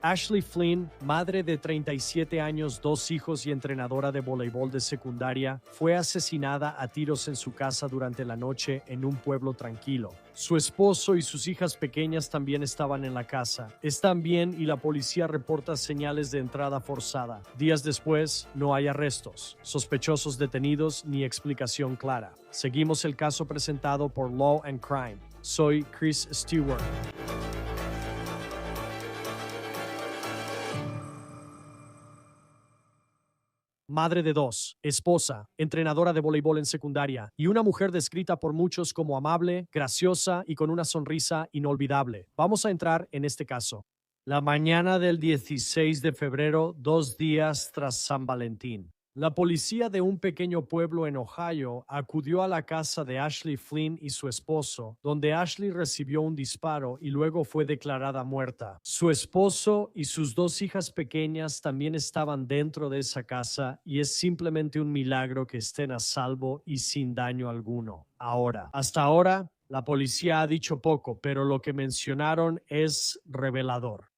Ashley Flynn, madre de 37 años, 2 hijos y entrenadora de voleibol de secundaria, fue asesinada a tiros en su casa durante la noche en un pueblo tranquilo. Su esposo y sus hijas pequeñas también estaban en la casa. Están bien y la policía reporta señales de entrada forzada. Días después, no hay arrestos, sospechosos detenidos ni explicación clara. Seguimos el caso presentado por Law and Crime. Soy Chris Stewart. Madre de 2, esposa, entrenadora de voleibol en secundaria y una mujer descrita por muchos como amable, graciosa y con una sonrisa inolvidable. Vamos a entrar en este caso. La mañana del 16 de febrero, 2 días tras San Valentín. La policía de un pequeño pueblo en Ohio acudió a la casa de Ashley Flynn y su esposo, donde Ashley recibió un disparo y luego fue declarada muerta. Su esposo y sus 2 hijas pequeñas también estaban dentro de esa casa y es simplemente un milagro que estén a salvo y sin daño alguno. Hasta ahora, la policía ha dicho poco, pero lo que mencionaron es revelador.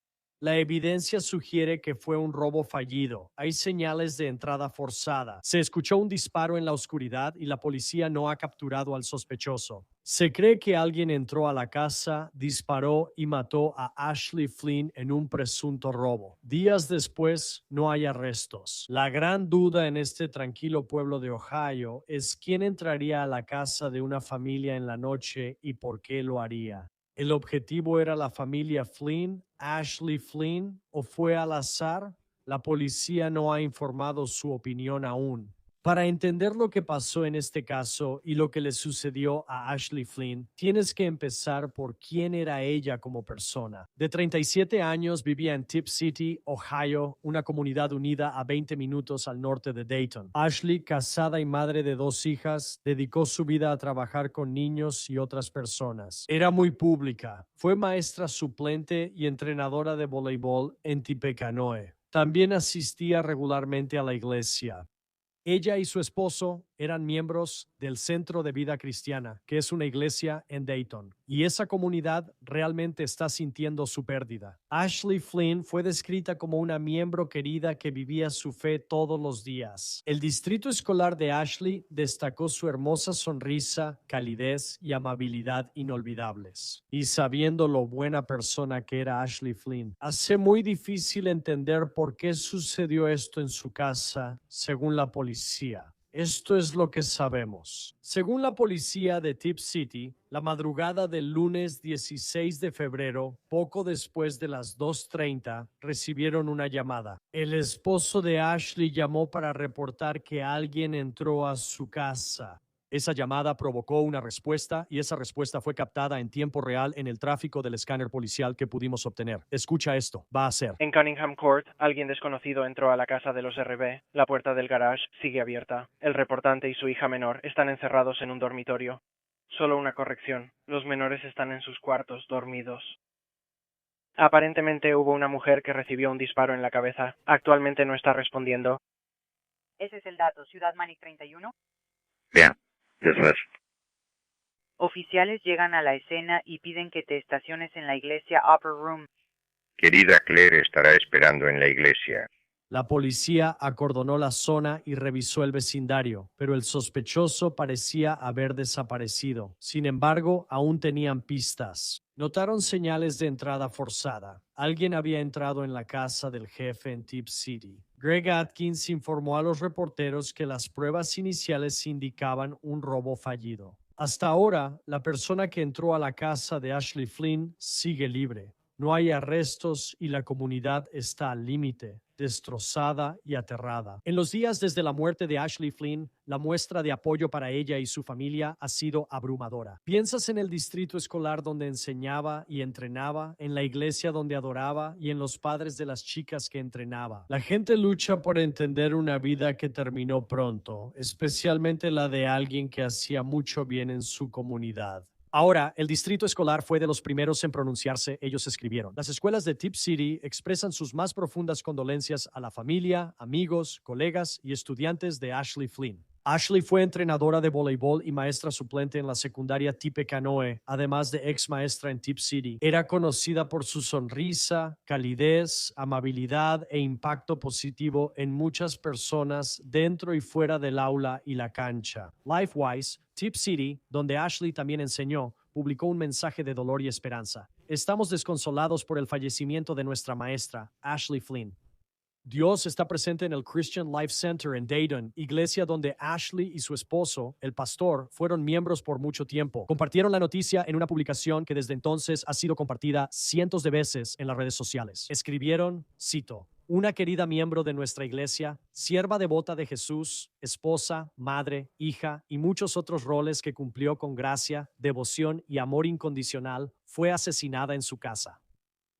La evidencia sugiere que fue un robo fallido. Hay señales de entrada forzada. Se escuchó un disparo en la oscuridad y la policía no ha capturado al sospechoso. Se cree que alguien entró a la casa, disparó y mató a Ashley Flynn en un presunto robo. Días después, no hay arrestos. La gran duda en este tranquilo pueblo de Ohio es quién entraría a la casa de una familia en la noche y por qué lo haría. ¿El objetivo era la familia Flynn, Ashley Flynn, o fue al azar? La policía no ha informado su opinión aún. Para entender lo que pasó en este caso y lo que le sucedió a Ashley Flynn, tienes que empezar por quién era ella como persona. De 37 años, vivía en Tip City, Ohio, una comunidad unida a 20 minutos al norte de Dayton. Ashley, casada y madre de 2 hijas, dedicó su vida a trabajar con niños y otras personas. Era muy pública. Fue maestra suplente y entrenadora de voleibol en Tippecanoe. También asistía regularmente a la iglesia. Ella y su esposo eran miembros del Centro de Vida Cristiana, que es una iglesia en Dayton, y esa comunidad realmente está sintiendo su pérdida. Ashley Flynn fue descrita como una miembro querida que vivía su fe todos los días. El distrito escolar de Ashley destacó su hermosa sonrisa, calidez y amabilidad inolvidables. Y sabiendo lo buena persona que era Ashley Flynn, hace muy difícil entender por qué sucedió esto en su casa, según la policía. Esto es lo que sabemos. Según la policía de Tip City, la madrugada del lunes 16 de febrero, poco después de las 2:30, recibieron una llamada. El esposo de Ashley llamó para reportar que alguien entró a su casa. Esa llamada provocó una respuesta y esa respuesta fue captada en tiempo real en el tráfico del escáner policial que pudimos obtener. Escucha esto, va a ser. En Cunningham Court, alguien desconocido entró a la casa de los RB. La puerta del garage sigue abierta. El reportante y su hija menor están encerrados en un dormitorio. Solo una corrección. Los menores están en sus cuartos, dormidos. Aparentemente hubo una mujer que recibió un disparo en la cabeza. Actualmente no está respondiendo. Ese es el dato. Ciudad Manic 31. Bien, eso es. Oficiales llegan a la escena y piden que te estaciones en la iglesia Upper Room. Querida Claire estará esperando en la iglesia. La policía acordonó la zona y revisó el vecindario, pero el sospechoso parecía haber desaparecido. Sin embargo, aún tenían pistas. Notaron señales de entrada forzada. Alguien había entrado en la casa del jefe en Tip City. Greg Atkins informó a los reporteros que las pruebas iniciales indicaban un robo fallido. Hasta ahora, la persona que entró a la casa de Ashley Flynn sigue libre. No hay arrestos y la comunidad está al límite, destrozada y aterrada. En los días desde la muerte de Ashley Flynn, la muestra de apoyo para ella y su familia ha sido abrumadora. Piensas en el distrito escolar donde enseñaba y entrenaba, en la iglesia donde adoraba y en los padres de las chicas que entrenaba. La gente lucha por entender una vida que terminó pronto, especialmente la de alguien que hacía mucho bien en su comunidad. Ahora, el distrito escolar fue de los primeros en pronunciarse, ellos escribieron. Las escuelas de Tip City expresan sus más profundas condolencias a la familia, amigos, colegas y estudiantes de Ashley Flynn. Ashley fue entrenadora de voleibol y maestra suplente en la secundaria Tippecanoe, además de ex maestra en Tip City. Era conocida por su sonrisa, calidez, amabilidad e impacto positivo en muchas personas dentro y fuera del aula y la cancha. LifeWise, Tip City, donde Ashley también enseñó, publicó un mensaje de dolor y esperanza. Estamos desconsolados por el fallecimiento de nuestra maestra, Ashley Flynn. Dios está presente en el Christian Life Center en Dayton, iglesia donde Ashley y su esposo, el pastor, fueron miembros por mucho tiempo. Compartieron la noticia en una publicación que desde entonces ha sido compartida cientos de veces en las redes sociales. Escribieron, cito, una querida miembro de nuestra iglesia, sierva devota de Jesús, esposa, madre, hija y muchos otros roles que cumplió con gracia, devoción y amor incondicional, fue asesinada en su casa.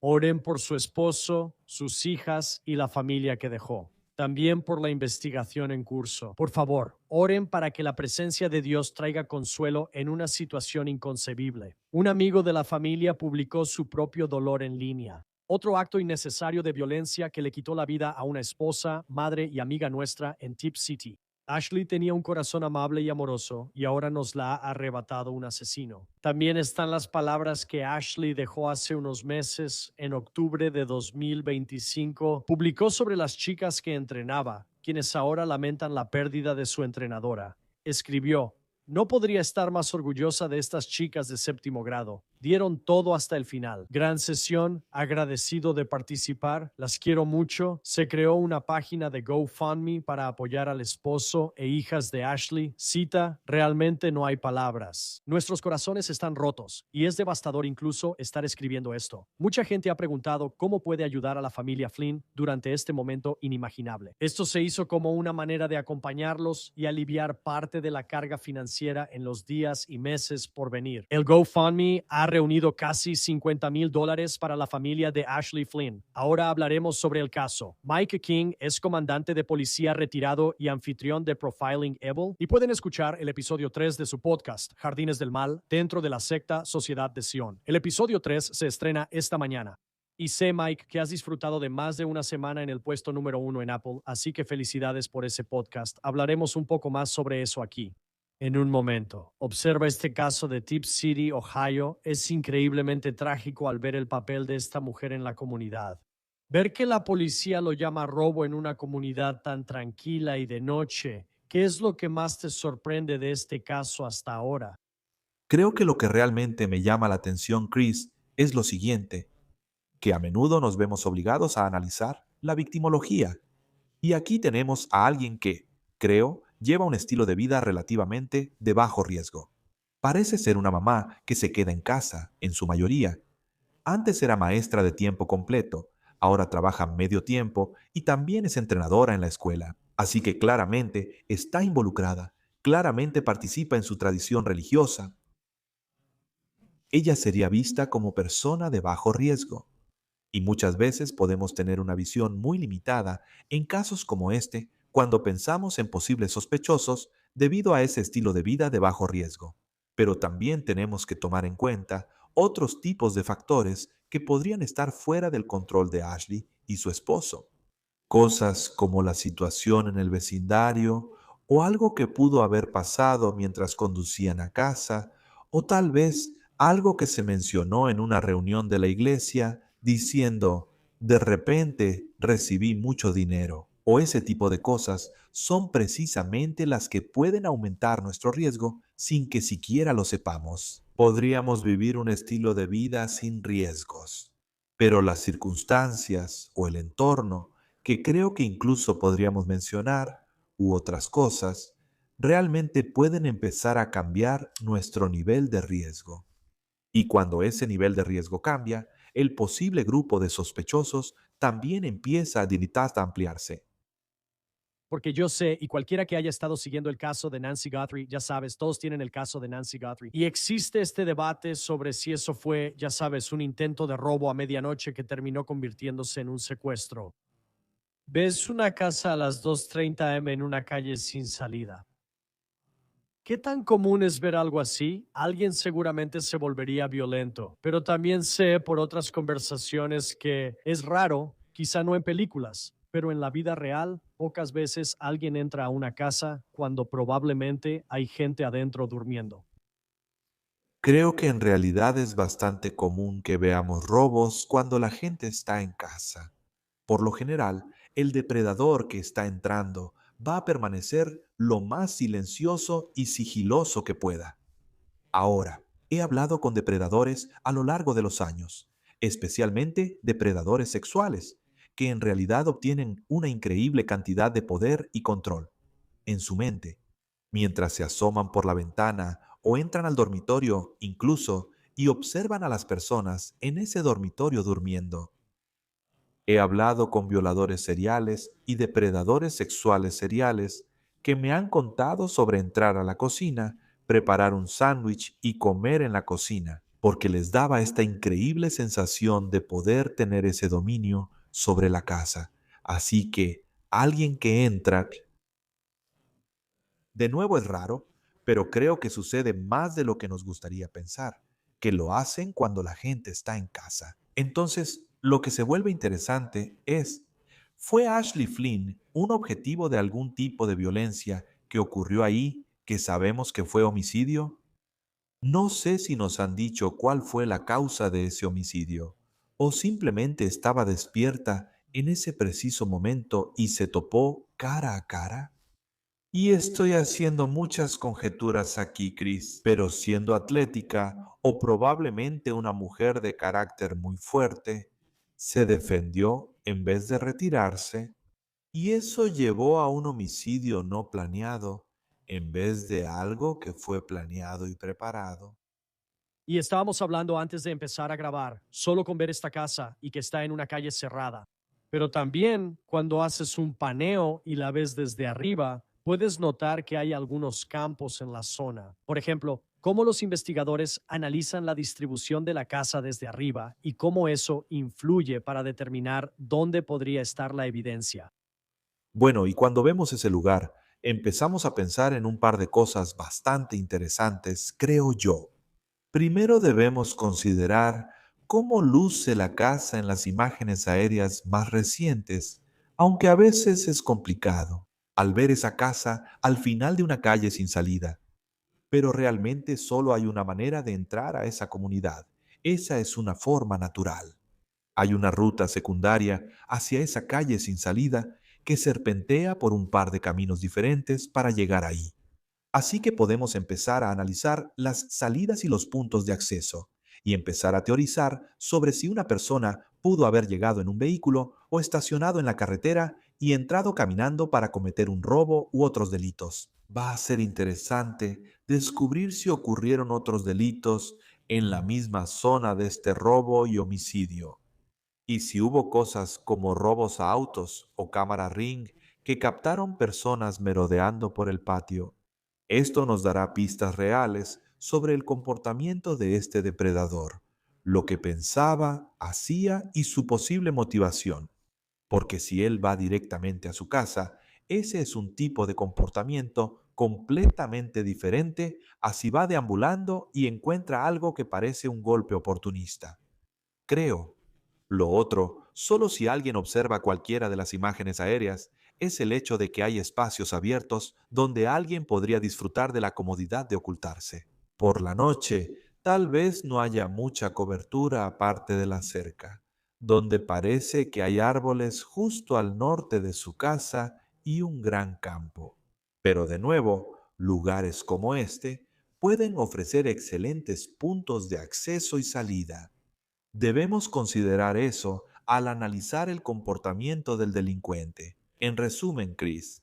Oren por su esposo, sus hijas y la familia que dejó. También por la investigación en curso. Por favor, oren para que la presencia de Dios traiga consuelo en una situación inconcebible. Un amigo de la familia publicó su propio dolor en línea. Otro acto innecesario de violencia que le quitó la vida a una esposa, madre y amiga nuestra en Tip City. Ashley tenía un corazón amable y amoroso y ahora nos la ha arrebatado un asesino. También están las palabras que Ashley dejó hace unos meses, en octubre de 2025. Publicó sobre las chicas que entrenaba, quienes ahora lamentan la pérdida de su entrenadora. Escribió, no podría estar más orgullosa de estas chicas de séptimo grado. Dieron todo hasta el final. Gran sesión, agradecido de participar, las quiero mucho. Se creó una página de GoFundMe para apoyar al esposo e hijas de Ashley. Cita, realmente no hay palabras. Nuestros corazones están rotos y es devastador incluso estar escribiendo esto. Mucha gente ha preguntado cómo puede ayudar a la familia Flynn durante este momento inimaginable. Esto se hizo como una manera de acompañarlos y aliviar parte de la carga financiera en los días y meses por venir. El GoFundMe ha reunido casi $50,000 para la familia de Ashley Flynn. Ahora hablaremos sobre el caso. Mike King es comandante de policía retirado y anfitrión de Profiling Evil, y pueden escuchar el episodio 3 de su podcast, Jardines del Mal, dentro de la secta Sociedad de Sion. El episodio 3 se estrena esta mañana. Y sé, Mike, que has disfrutado de más de una semana en el puesto número 1 en Apple, así que felicidades por ese podcast. Hablaremos un poco más sobre eso aquí. En un momento, observa este caso de Tip City, Ohio. Es increíblemente trágico al ver el papel de esta mujer en la comunidad. Ver que la policía lo llama robo en una comunidad tan tranquila y de noche. ¿Qué es lo que más te sorprende de este caso hasta ahora? Creo que lo que realmente me llama la atención, Chris, es lo siguiente, que a menudo nos vemos obligados a analizar la victimología. Y aquí tenemos a alguien que, creo, lleva un estilo de vida relativamente de bajo riesgo. Parece ser una mamá que se queda en casa, en su mayoría. Antes era maestra de tiempo completo, ahora trabaja medio tiempo y también es entrenadora en la escuela. Así que claramente está involucrada, claramente participa en su tradición religiosa. Ella sería vista como persona de bajo riesgo. Y muchas veces podemos tener una visión muy limitada en casos como este cuando pensamos en posibles sospechosos debido a ese estilo de vida de bajo riesgo. Pero también tenemos que tomar en cuenta otros tipos de factores que podrían estar fuera del control de Ashley y su esposo. Cosas como la situación en el vecindario o algo que pudo haber pasado mientras conducían a casa, o tal vez algo que se mencionó en una reunión de la iglesia diciendo, de repente recibí mucho dinero, o ese tipo de cosas son precisamente las que pueden aumentar nuestro riesgo sin que siquiera lo sepamos. Podríamos vivir un estilo de vida sin riesgos, pero las circunstancias o el entorno, que creo que incluso podríamos mencionar, u otras cosas, realmente pueden empezar a cambiar nuestro nivel de riesgo. Y cuando ese nivel de riesgo cambia, el posible grupo de sospechosos también empieza a ampliarse. Porque yo sé, y cualquiera que haya estado siguiendo el caso de Nancy Guthrie, ya sabes, todos tienen el caso de Nancy Guthrie. Y existe este debate sobre si eso fue, ya sabes, un intento de robo a medianoche que terminó convirtiéndose en un secuestro. Ves una casa a las 2:30 am en una calle sin salida. ¿Qué tan común es ver algo así? Alguien seguramente se volvería violento, pero también sé por otras conversaciones que es raro, quizá no en películas, pero en la vida real, pocas veces alguien entra a una casa cuando probablemente hay gente adentro durmiendo. Creo que en realidad es bastante común que veamos robos cuando la gente está en casa. Por lo general, el depredador que está entrando va a permanecer lo más silencioso y sigiloso que pueda. Ahora, he hablado con depredadores a lo largo de los años, especialmente depredadores sexuales, que en realidad obtienen una increíble cantidad de poder y control en su mente, mientras se asoman por la ventana o entran al dormitorio incluso y observan a las personas en ese dormitorio durmiendo. He hablado con violadores seriales y depredadores sexuales seriales que me han contado sobre entrar a la cocina, preparar un sándwich y comer en la cocina, porque les daba esta increíble sensación de poder tener ese dominio sobre la casa. Así que alguien que entra, de nuevo es raro, pero creo que sucede más de lo que nos gustaría pensar, que lo hacen cuando la gente está en casa. Entonces, lo que se vuelve interesante es, ¿fue Ashley Flynn un objetivo de algún tipo de violencia que ocurrió ahí que sabemos que fue homicidio? No sé si nos han dicho cuál fue la causa de ese homicidio, o simplemente estaba despierta en ese preciso momento y se topó cara a cara. Y estoy haciendo muchas conjeturas aquí, Chris, pero siendo atlética o probablemente una mujer de carácter muy fuerte, se defendió en vez de retirarse y eso llevó a un homicidio no planeado en vez de algo que fue planeado y preparado. Y estábamos hablando antes de empezar a grabar, solo con ver esta casa y que está en una calle cerrada. Pero también cuando haces un paneo y la ves desde arriba, puedes notar que hay algunos campos en la zona. Por ejemplo, cómo los investigadores analizan la distribución de la casa desde arriba y cómo eso influye para determinar dónde podría estar la evidencia. Bueno, y cuando vemos ese lugar, empezamos a pensar en un par de cosas bastante interesantes, creo yo. Primero debemos considerar cómo luce la casa en las imágenes aéreas más recientes, aunque a veces es complicado al ver esa casa al final de una calle sin salida. Pero realmente solo hay una manera de entrar a esa comunidad. Esa es una forma natural. Hay una ruta secundaria hacia esa calle sin salida que serpentea por un par de caminos diferentes para llegar ahí. Así que podemos empezar a analizar las salidas y los puntos de acceso y empezar a teorizar sobre si una persona pudo haber llegado en un vehículo o estacionado en la carretera y entrado caminando para cometer un robo u otros delitos. Va a ser interesante descubrir si ocurrieron otros delitos en la misma zona de este robo y homicidio. Y si hubo cosas como robos a autos o cámara ring que captaron personas merodeando por el patio. Esto nos dará pistas reales sobre el comportamiento de este depredador, lo que pensaba, hacía y su posible motivación. Porque si él va directamente a su casa, ese es un tipo de comportamiento completamente diferente a si va deambulando y encuentra algo que parece un golpe oportunista. Creo. Lo otro, solo si alguien observa cualquiera de las imágenes aéreas, es el hecho de que hay espacios abiertos donde alguien podría disfrutar de la comodidad de ocultarse. Por la noche, tal vez no haya mucha cobertura aparte de la cerca, donde parece que hay árboles justo al norte de su casa y un gran campo. Pero de nuevo, lugares como este pueden ofrecer excelentes puntos de acceso y salida. Debemos considerar eso al analizar el comportamiento del delincuente. En resumen, Chris,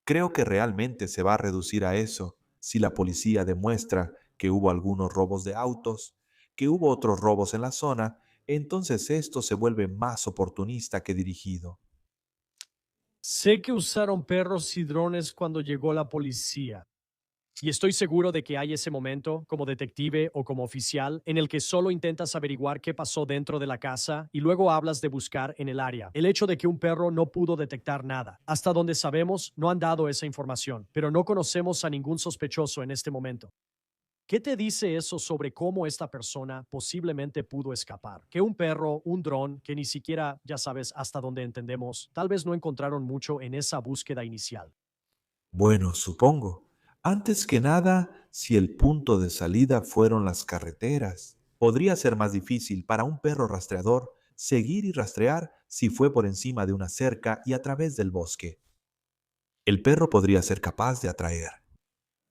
creo que realmente se va a reducir a eso si la policía demuestra que hubo algunos robos de autos, que hubo otros robos en la zona, entonces esto se vuelve más oportunista que dirigido. Sé que usaron perros y drones cuando llegó la policía. Y estoy seguro de que hay ese momento, como detective o como oficial, en el que solo intentas averiguar qué pasó dentro de la casa y luego hablas de buscar en el área. El hecho de que un perro no pudo detectar nada. Hasta donde sabemos, no han dado esa información, pero no conocemos a ningún sospechoso en este momento. ¿Qué te dice eso sobre cómo esta persona posiblemente pudo escapar? Que un perro, un dron, que ni siquiera, ya sabes, hasta donde entendemos, tal vez no encontraron mucho en esa búsqueda inicial. Bueno, supongo. Antes que nada, si el punto de salida fueron las carreteras, podría ser más difícil para un perro rastreador seguir y rastrear si fue por encima de una cerca y a través del bosque. El perro podría ser capaz de atraer.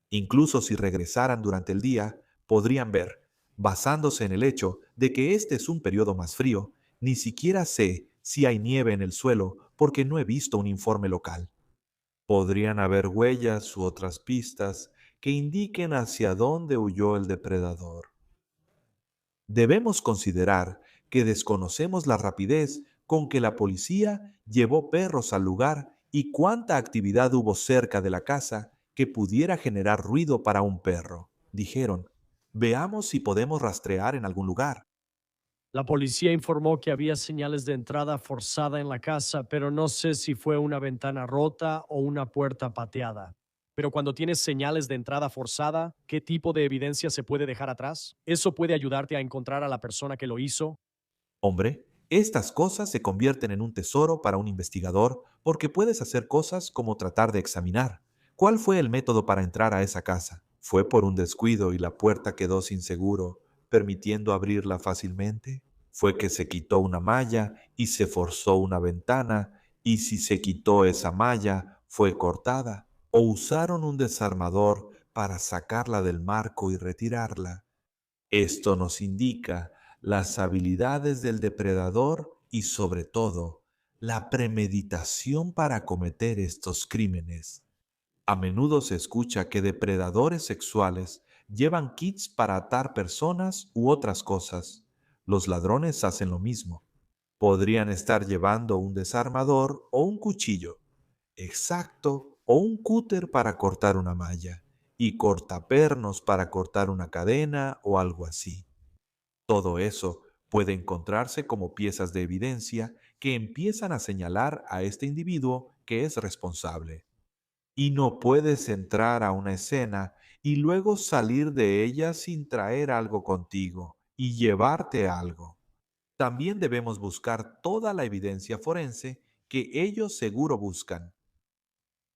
Incluso si regresaran durante el día, podrían ver, basándose en el hecho de que este es un periodo más frío, ni siquiera sé si hay nieve en el suelo porque no he visto un informe local. Podrían haber huellas u otras pistas que indiquen hacia dónde huyó el depredador. Debemos considerar que desconocemos la rapidez con que la policía llevó perros al lugar y cuánta actividad hubo cerca de la casa que pudiera generar ruido para un perro. Dijeron, veamos si podemos rastrear en algún lugar. La policía informó que había señales de entrada forzada en la casa, pero no sé si fue una ventana rota o una puerta pateada. Pero cuando tienes señales de entrada forzada, ¿qué tipo de evidencia se puede dejar atrás? Eso puede ayudarte a encontrar a la persona que lo hizo. Hombre, estas cosas se convierten en un tesoro para un investigador porque puedes hacer cosas como tratar de examinar. ¿Cuál fue el método para entrar a esa casa? ¿Fue por un descuido y la puerta quedó sin seguro, permitiendo abrirla fácilmente? ¿Fue que se quitó una malla y se forzó una ventana y si se quitó esa malla fue cortada? ¿O usaron un desarmador para sacarla del marco y retirarla? Esto nos indica las habilidades del depredador y sobre todo la premeditación para cometer estos crímenes. A menudo se escucha que depredadores sexuales llevan kits para atar personas u otras cosas. Los ladrones hacen lo mismo. Podrían estar llevando un desarmador o un cuchillo exacto o un cúter para cortar una malla y cortapernos para cortar una cadena o algo así. Todo eso puede encontrarse como piezas de evidencia que empiezan a señalar a este individuo que es responsable. Y no puedes entrar a una escena y luego salir de ella sin traer algo contigo y llevarte algo. También debemos buscar toda la evidencia forense que ellos seguro buscan.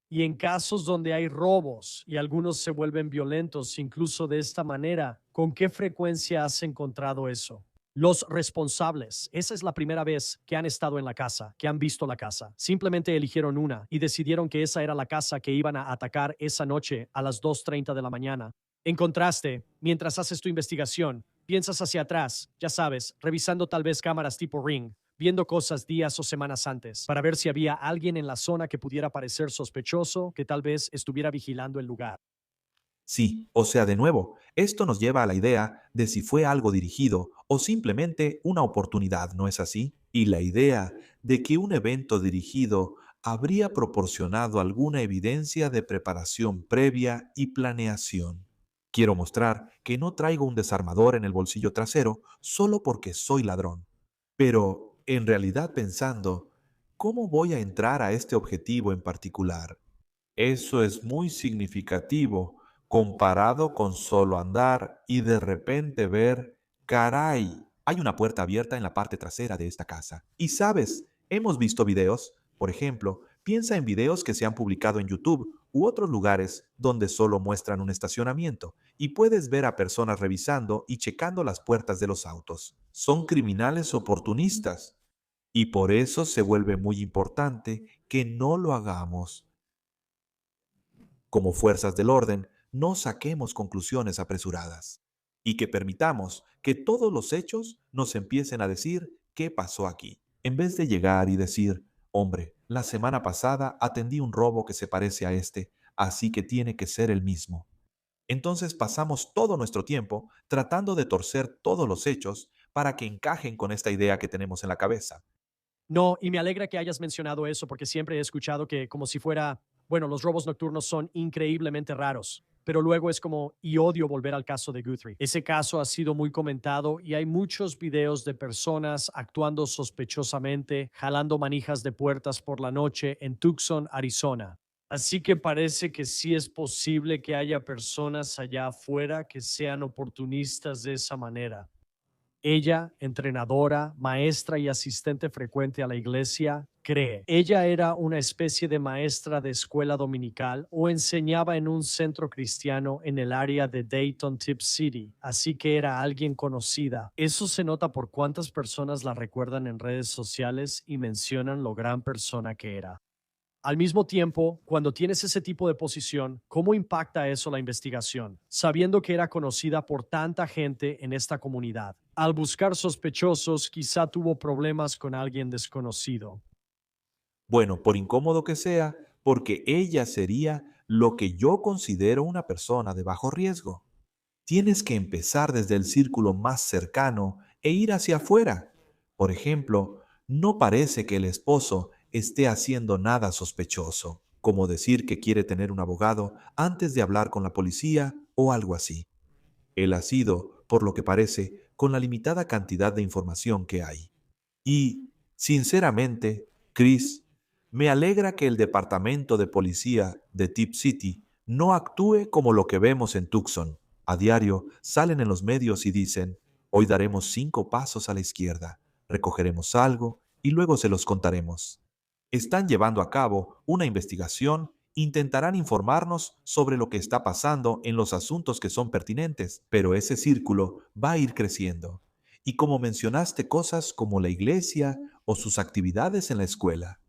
Y en casos donde hay robos y algunos se vuelven violentos incluso de esta manera, ¿con qué frecuencia has encontrado eso? Los responsables, esa es la primera vez que han estado en la casa, que han visto la casa. Simplemente eligieron una y decidieron que esa era la casa que iban a atacar esa noche a las 2:30 de la mañana. En contraste, mientras haces tu investigación, piensas hacia atrás, ya sabes, revisando tal vez cámaras tipo Ring, viendo cosas días o semanas antes, para ver si había alguien en la zona que pudiera parecer sospechoso, que tal vez estuviera vigilando el lugar. Sí, o sea, de nuevo, esto nos lleva a la idea de si fue algo dirigido o simplemente una oportunidad, ¿no es así? Y la idea de que un evento dirigido habría proporcionado alguna evidencia de preparación previa y planeación. Quiero mostrar que no traigo un desarmador en el bolsillo trasero solo porque soy ladrón. Pero, en realidad pensando, ¿cómo voy a entrar a este objetivo en particular? Eso es muy significativo comparado con solo andar y de repente ver, caray, hay una puerta abierta en la parte trasera de esta casa. Y sabes, hemos visto videos, por ejemplo, piensa en videos que se han publicado en YouTube u otros lugares donde solo muestran un estacionamiento y puedes ver a personas revisando y checando las puertas de los autos. Son criminales oportunistas y por eso se vuelve muy importante que no lo hagamos. Como fuerzas del orden, no saquemos conclusiones apresuradas y que permitamos que todos los hechos nos empiecen a decir qué pasó aquí, en vez de llegar y decir, hombre, la semana pasada atendí un robo que se parece a este, así que tiene que ser el mismo. Entonces pasamos todo nuestro tiempo tratando de torcer todos los hechos para que encajen con esta idea que tenemos en la cabeza. No, y me alegra que hayas mencionado eso porque siempre he escuchado que como si fuera, bueno, los robos nocturnos son increíblemente raros. Pero luego es como, y odio volver al caso de Guthrie. Ese caso ha sido muy comentado y hay muchos videos de personas actuando sospechosamente, jalando manijas de puertas por la noche en Tucson, Arizona. Así que parece que sí es posible que haya personas allá afuera que sean oportunistas de esa manera. Ella, entrenadora, maestra y asistente frecuente a la iglesia, cree. Ella era una especie de maestra de escuela dominical o enseñaba en un centro cristiano en el área de Dayton Tip City, así que era alguien conocida. Eso se nota por cuántas personas la recuerdan en redes sociales y mencionan lo gran persona que era. Al mismo tiempo, cuando tienes ese tipo de posición, ¿cómo impacta eso la investigación? Sabiendo que era conocida por tanta gente en esta comunidad. Al buscar sospechosos, quizá tuvo problemas con alguien desconocido. Bueno, por incómodo que sea, porque ella sería lo que yo considero una persona de bajo riesgo. Tienes que empezar desde el círculo más cercano e ir hacia afuera. Por ejemplo, no parece que el esposo esté haciendo nada sospechoso, como decir que quiere tener un abogado antes de hablar con la policía o algo así. Él ha sido, por lo que parece, con la limitada cantidad de información que hay. Y, sinceramente, Chris, me alegra que el departamento de policía de Tip City no actúe como lo que vemos en Tucson. A diario salen en los medios y dicen, hoy daremos 5 pasos a la izquierda, recogeremos algo y luego se los contaremos. Están llevando a cabo una investigación, intentarán informarnos sobre lo que está pasando en los asuntos que son pertinentes, pero ese círculo va a ir creciendo. Y como mencionaste cosas como la iglesia o sus actividades en la escuela,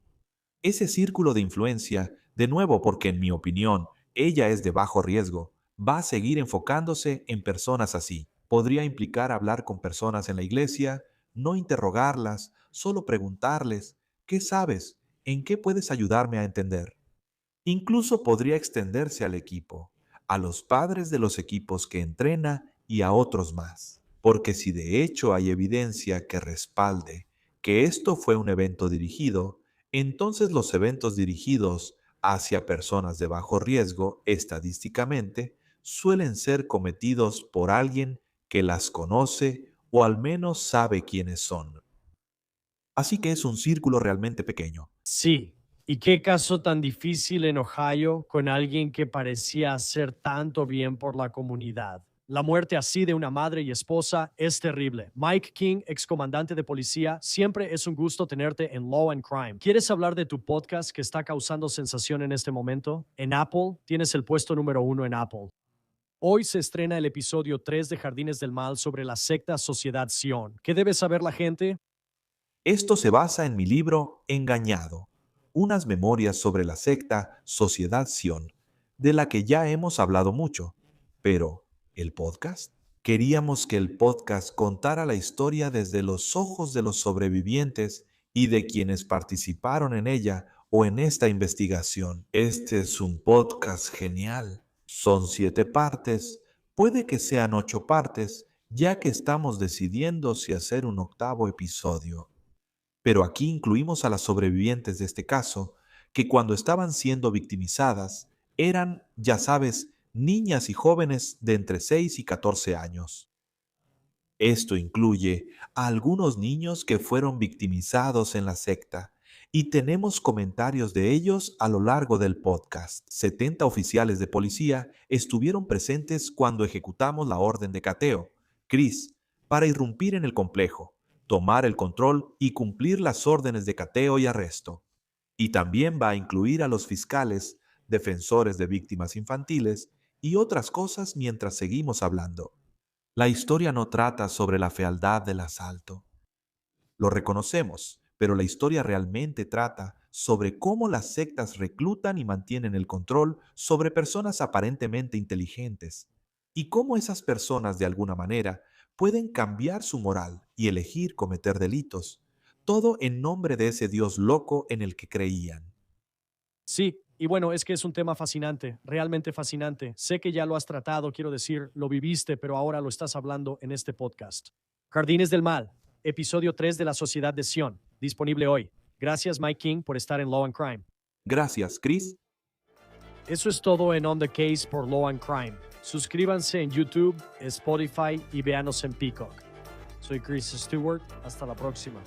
ese círculo de influencia, de nuevo porque en mi opinión ella es de bajo riesgo, va a seguir enfocándose en personas así. Podría implicar hablar con personas en la iglesia, no interrogarlas, solo preguntarles, ¿qué sabes? ¿En qué puedes ayudarme a entender? Incluso podría extenderse al equipo, a los padres de los equipos que entrena y a otros más. Porque si de hecho hay evidencia que respalde que esto fue un evento dirigido, entonces los eventos dirigidos hacia personas de bajo riesgo, estadísticamente, suelen ser cometidos por alguien que las conoce o al menos sabe quiénes son. Así que es un círculo realmente pequeño. Sí. ¿Y qué caso tan difícil en Ohio con alguien que parecía hacer tanto bien por la comunidad? La muerte así de una madre y esposa es terrible. Mike King, excomandante de policía, siempre es un gusto tenerte en Law and Crime. ¿Quieres hablar de tu podcast que está causando sensación en este momento? En Apple, tienes el puesto número 1 en Apple. Hoy se estrena el episodio 3 de Jardines del Mal sobre la secta Sociedad Sion. ¿Qué debe saber la gente? Esto se basa en mi libro Engañado, unas memorias sobre la secta Sociedad Sion, de la que ya hemos hablado mucho. Pero, ¿el podcast? Queríamos que el podcast contara la historia desde los ojos de los sobrevivientes y de quienes participaron en ella o en esta investigación. Este es un podcast genial. Son 7 partes, puede que sean 8 partes, ya que estamos decidiendo si hacer un 8º episodio. Pero aquí incluimos a las sobrevivientes de este caso, que cuando estaban siendo victimizadas, eran, ya sabes, niñas y jóvenes de entre 6 y 14 años. Esto incluye a algunos niños que fueron victimizados en la secta, y tenemos comentarios de ellos a lo largo del podcast. 70 oficiales de policía estuvieron presentes cuando ejecutamos la orden de cateo, Chris, para irrumpir en el complejo, tomar el control y cumplir las órdenes de cateo y arresto. Y también va a incluir a los fiscales, defensores de víctimas infantiles y otras cosas mientras seguimos hablando. La historia no trata sobre la fealdad del asalto. Lo reconocemos, pero la historia realmente trata sobre cómo las sectas reclutan y mantienen el control sobre personas aparentemente inteligentes y cómo esas personas de alguna manera pueden cambiar su moral y elegir cometer delitos, todo en nombre de ese Dios loco en el que creían. Sí, y bueno, es que es un tema fascinante, realmente fascinante. Sé que ya lo has tratado, quiero decir, lo viviste, pero ahora lo estás hablando en este podcast. Jardines del Mal, episodio 3 de la Sociedad de Sion, disponible hoy. Gracias, Mike King, por estar en Law and Crime. Gracias, Chris. Eso es todo en On the Case por Law and Crime. Suscríbanse en YouTube, Spotify y véanos en Peacock. Soy Chris Stewart. Hasta la próxima.